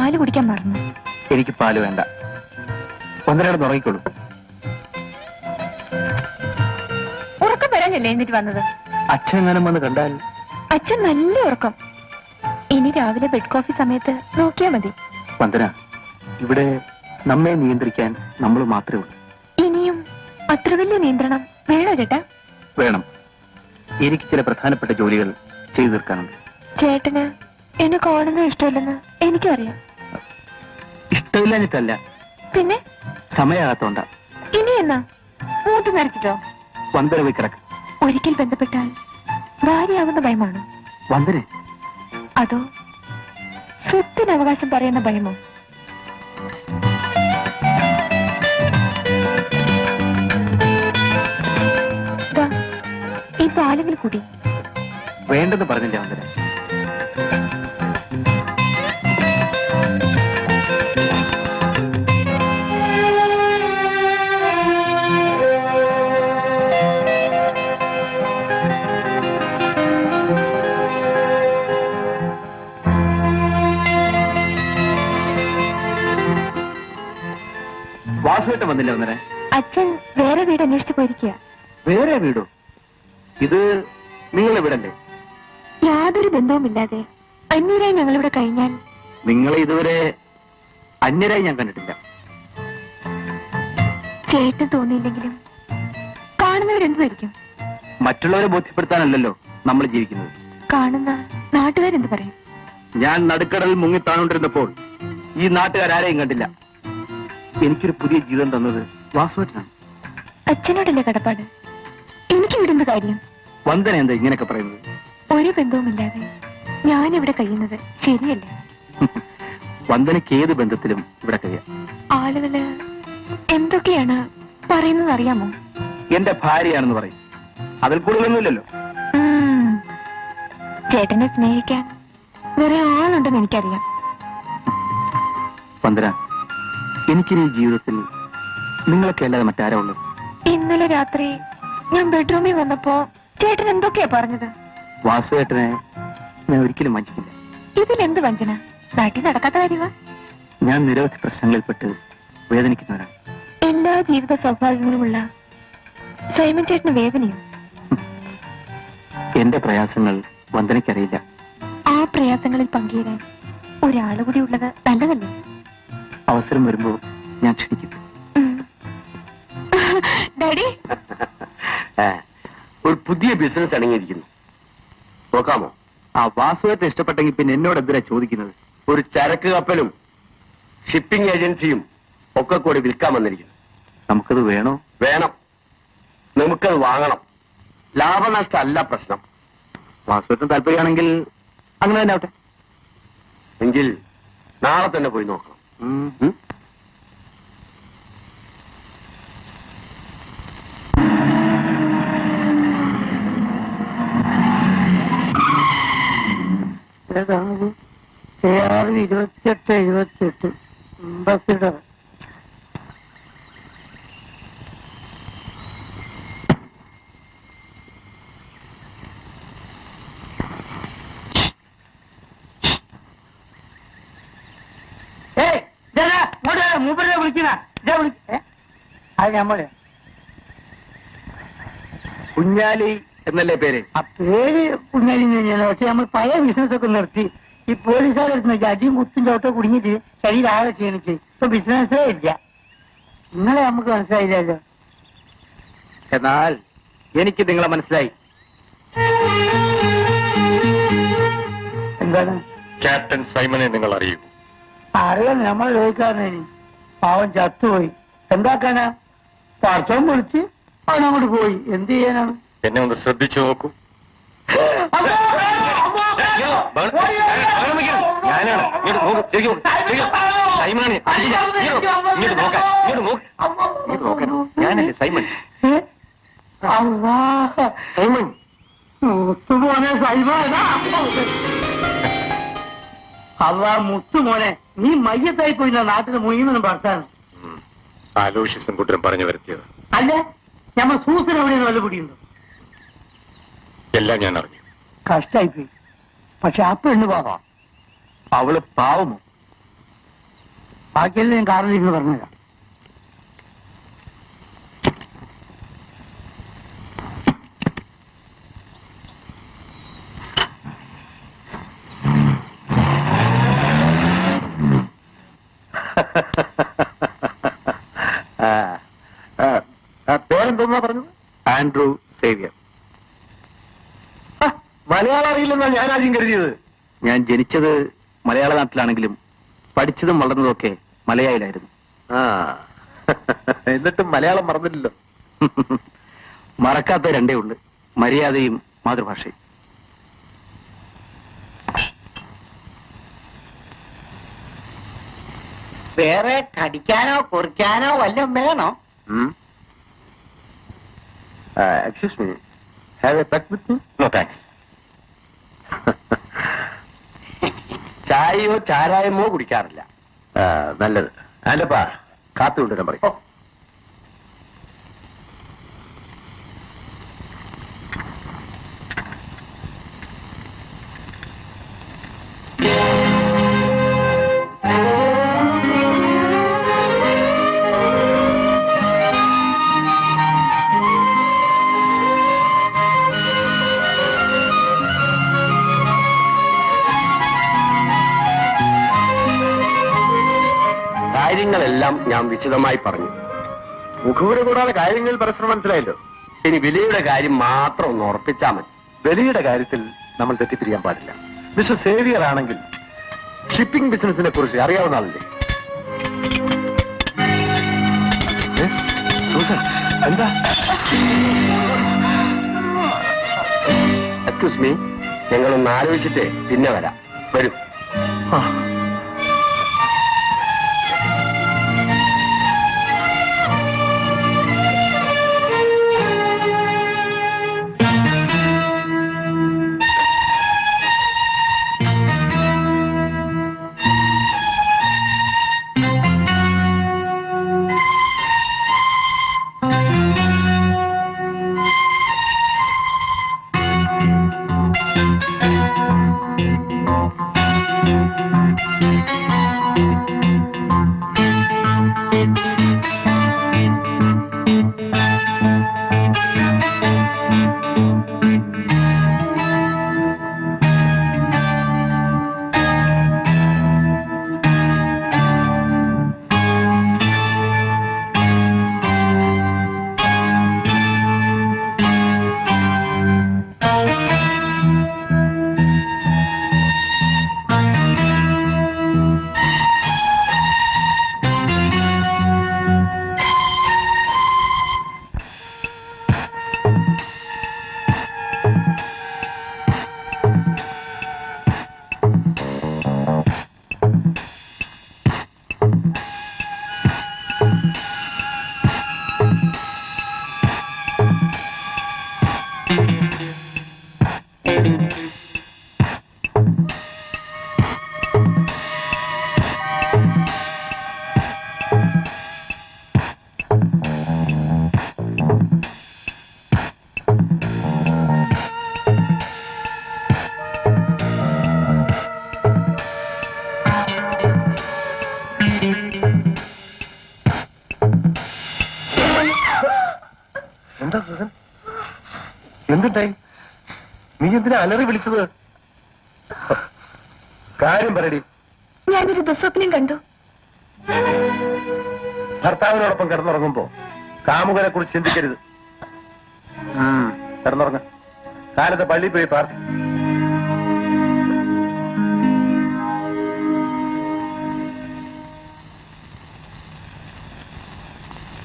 പാല് കുടിക്കാൻ മറന്നു. എനിക്ക് പാല് വേണ്ട. ഒന്നരയോടെ തുടങ്ങിക്കോളൂ. ഉറക്കം വരാനല്ലേ എന്നിട്ട് വന്നത്? അച്ഛൻ എങ്ങാനും വന്ന് കണ്ടാൽ? അച്ഛൻ നല്ല ഉറക്കം. ഇനി രാവിലെ ബെഡ് കോഫി സമയത്ത് നോക്കിയാ മതി. വന്ദന, ഇവിടെ നമ്മെ നിയന്ത്രിക്കാൻ നമ്മൾ മാത്രമേ ഉള്ളൂ. ഇനിയും അത്ര വലിയ നിയന്ത്രണം വേണോ ചേട്ടാ? വേണം. എനിക്ക് ചില പ്രധാനപ്പെട്ട ജോലികൾ ചെയ്തു തീർക്കാനുണ്ട്. ചേട്ടന് എന്നെ കാണുന്നത് ഇഷ്ടമില്ലെന്ന് എനിക്കറിയാം. ഇഷ്ടമില്ലാഞ്ഞിട്ടല്ല, പിന്നെ സമയമാകാത്തോണ്ട. ഇനി എന്നാ മൂത്ത് നരച്ചിട്ടോ? വന്ദന പോയി കിടക്ക്. ഒരിക്കൽ ബന്ധപ്പെട്ടാൽ ഭാര്യയാകുന്ന ഭയമാണ്. വന്ദന? അതോ സ്വത്തിന് അവകാശം പറയുന്ന ഭയമോ? ഈ പാലെങ്കിൽ കൂടി. വേണ്ടെന്ന് പറഞ്ഞില്ല വന്ദന. വാസുവേട്ടൻ വന്നില്ല വന്നേ? അച്ഛൻ വേറെ വീട് അന്വേഷിച്ചു പോയിരിക്കുക. വേറെ വീടോ? ഇത് നിങ്ങളെ വീടല്ലേ? യാതൊരു ബന്ധവുമില്ലാതെ അന്യരായി ഞങ്ങളിവിടെ കഴിഞ്ഞാൽ. നിങ്ങളെ ഇതുവരെ അന്യരായി ഞാൻ കണ്ടിട്ടില്ല. ചേട്ടൻ തോന്നിയില്ലെങ്കിലും കാണുന്നവരെന്ത് ധരിക്കും? മറ്റുള്ളവരെ ബോധ്യപ്പെടുത്താനല്ലല്ലോ നമ്മൾ ജീവിക്കുന്നത്. കാണുന്ന നാട്ടുകാരെന്ത് പറയും? ഞാൻ നടുക്കടലിൽ മുങ്ങിത്താണോണ്ടിരുന്നപ്പോൾ ഈ നാട്ടുകാരാരെയും കണ്ടില്ല. എനിക്കൊരു പുതിയ ജീവിതം തന്നത് വാസുവേട്ടനാണ്. അച്ഛനോടല്ലേ കടപ്പാട്? എനിക്ക് വിടുന്ന കാര്യം. വന്ദന എന്താ ഇങ്ങനെയൊക്കെ പറയുന്നത്? ഒരു ബന്ധവുമില്ലാതെ ഞാനിവിടെ കഴിയുന്നത് ശരിയല്ല. വന്ദനയ്ക്ക് ഏത് ബന്ധത്തിലും ഇവിടെ കഴിയാം. ആളുകള് എന്തൊക്കെയാണ് പറയുന്നത് അറിയാമോ? എന്റെ ഭാര്യയാണെന്ന് പറയും. അതിൽ കൂടുതലൊന്നുമില്ലല്ലോ. ചേട്ടനെ സ്നേഹിക്കാൻ വേറെ ആളുണ്ടെന്ന് എനിക്കറിയാം. വന്ദന, എനിക്കിനി ജീവിതത്തിൽ നിങ്ങളൊക്കെ അല്ലാതെ മറ്റാരാ ഉള്ളത്? ഇന്നലെ രാത്രി ഞാൻ ബെഡ്റൂമിൽ വന്നപ്പോ ചേട്ടൻ എന്തൊക്കെയാ പറഞ്ഞത്? വാസുവേട്ടനെ ഞാൻ ഒരിക്കലും വഞ്ചിക്കില്ല. ഇതിലെന്ത് വഞ്ചന? നാട്ടിൽ നടക്കാത്ത കാര്യമാ. ഞാൻ നിരവധി പ്രശ്നങ്ങളിൽപ്പെട്ട് വേദനിക്കുന്നവരാണ്. എല്ലാ ജീവിത സൗഭാഗ്യങ്ങളുമുള്ള സൈമൻ ചേട്ടന് വേദനയും. എന്റെ പ്രയാസങ്ങൾ വന്ദനയ്ക്കറിയില്ല. ആ പ്രയാസങ്ങളിൽ പങ്കുചേരാൻ ഒരാള് കൂടി ഉള്ളത് നല്ലതല്ലേ? അവസരം വരുമ്പോ ഞാൻ ക്ഷണിക്കും. ഡാഡി, ഒരു പുതിയ ബിസിനസ് അടങ്ങിയിരിക്കുന്നു, നോക്കാമോ? ആ വാസുവേട്ടൻ ഇഷ്ടപ്പെട്ടെങ്കിൽ പിന്നെ എന്നോട് എന്തിനാ ചോദിക്കുന്നത്? ഒരു ചരക്ക് കപ്പലും ഷിപ്പിംഗ് ഏജൻസിയും ഒക്കെ കൂടി വിൽക്കാൻ വന്നിരിക്കുന്നു. നമുക്കത് വേണോ? വേണം. നമുക്കത് വാങ്ങണം. ലാഭനഷ്ടമല്ല പ്രശ്നം. വാസുവേട്ടൻ താല്പര്യമാണെങ്കിൽ അങ്ങനെ തന്നെ ആവട്ടെ. എങ്കിൽ നാളെ തന്നെ പോയി നോക്കണം. ഏതാണ്? 2878 അംബാസിഡർ. മൂപ്പരെ വിളിക്കുന്ന അത് നമ്മള് കുഞ്ഞാലി എന്നല്ലേ പേര്? ആ പേര് കുഞ്ഞാലി തന്നെയാണ്. പക്ഷെ നമ്മൾ പഴയ ബിസിനസ് ഒക്കെ നിർത്തി. ഈ പോലീസുകാരെടുത്ത് അടിയും കുത്തും ചോട്ടോ കുടുങ്ങിയിട്ട് ശരീരം ആകെ ക്ഷീണിച്ച് ഇപ്പൊ ബിസിനസ്സേ ഇല്ല. നിങ്ങളെ നമുക്ക് മനസ്സിലായില്ലല്ലോ. എന്നാൽ എനിക്ക് നിങ്ങളെ മനസ്സിലായി. എന്താണ്? ക്യാപ്റ്റൻ സൈമനെ നിങ്ങൾ അറിയൂ? അറിയാം, നമ്മൾ ചോദിക്കാറുണ്ട്. പാവം ചത്തുപോയി. എന്താക്കാനാ? പറച്ചോൻ വിളിച്ച് അവനങ്ങോട്ട് പോയി. എന്ത് ചെയ്യാനാണ്? എന്നെ ഒന്ന് ശ്രദ്ധിച്ചു നോക്കൂ. ഞാനല്ലേ സൈമൺ? സൈമൺ മുത്തുമോനെ, സൈമൺ. അള്ളാ മുത്തുമോനെ, നീ മയ്യത്തായി പോയി നാട്ടിൽ മുഴുവനും പറത്താണ്. ആലോഷിച്ചും കൂട്ടരും പറഞ്ഞു വരുത്തിയത് അല്ല. ഞമ്മ സൂസന എവിടെയാണ് വല്ല പിടിയുണ്ടോ? എല്ലാം ഞാൻ അറിഞ്ഞു. കഷ്ടായിപ്പോയി. പക്ഷെ ആ പെണ്ണ് പാവാ. അവള് പാവമോ? ബാക്കിയെല്ലാം ഞാൻ കാറിലിരുന്ന് പറഞ്ഞുതരാം. പേരെന്തോന്നാ പറഞ്ഞത്? Andrew Xavier. മലയാളം അറിയില്ലെന്നാണ് ഞാൻ ആദ്യം കരുതിയത്. ഞാൻ ജനിച്ചത് മലയാള നാട്ടിലാണെങ്കിലും പഠിച്ചതും വളർന്നതും ഒക്കെ മലയാളിലായിരുന്നു. എന്നിട്ടും മലയാളം മറന്നില്ലല്ലോ. മറക്കാത്ത രണ്ടേ ഉള്ളു, മര്യാദയും മാതൃഭാഷയും. വേറെ കടിക്കാനോ കുറിക്കാനോ വല്ലതും വേണോ? Excuse me, have a pet with me? No thanks. ചായയോ ചാരായമോ കുടിക്കാറില്ല. നല്ലത്. അല്ലപ്പാ, കാപ്പി കൊണ്ടുവരാൻ പറയും. കാര്യങ്ങളെല്ലാം ഞാൻ വിശദമായി പറഞ്ഞു. മുഖവുര കൂടാതെ കാര്യങ്ങൾ പരസ്പരം മനസ്സിലായല്ലോ. ഇനി വിലയുടെ കാര്യം മാത്രം ഒന്ന് ഉറപ്പിച്ചാൽ മതി. വിലയുടെ കാര്യത്തിൽ നമ്മൾ തെറ്റിപ്പിരിയാൻ പാടില്ല. മിസ്റ്റർ സേവിയർ ആണെങ്കിൽ ഷിപ്പിംഗ് ബിസിനസിനെ കുറിച്ച് അറിയാവുന്ന ആളല്ലേ? എന്താ? എക്സ്ക്യൂസ് മീ, ഞങ്ങളൊന്ന് ആലോചിച്ചിട്ട് പിന്നെ വരാം. വരൂ. എന്താ സുസൻ, എന്തുണ്ടായി? നീ എന്തിനാ അലറി വിളിച്ചത്? കാര്യം പറയടി. ഞാനൊരു ദുസ്വപ്നം കണ്ടു. ഭർത്താവിനോടൊപ്പം കിടന്നുറങ്ങുമ്പോ കാമുകനെ കുറിച്ച് ചിന്തിക്കരുത്. കിടന്നുറങ്ങ. കാലത്തെ പള്ളിയിൽ പോയി പ്രാർത്ഥിക്കും.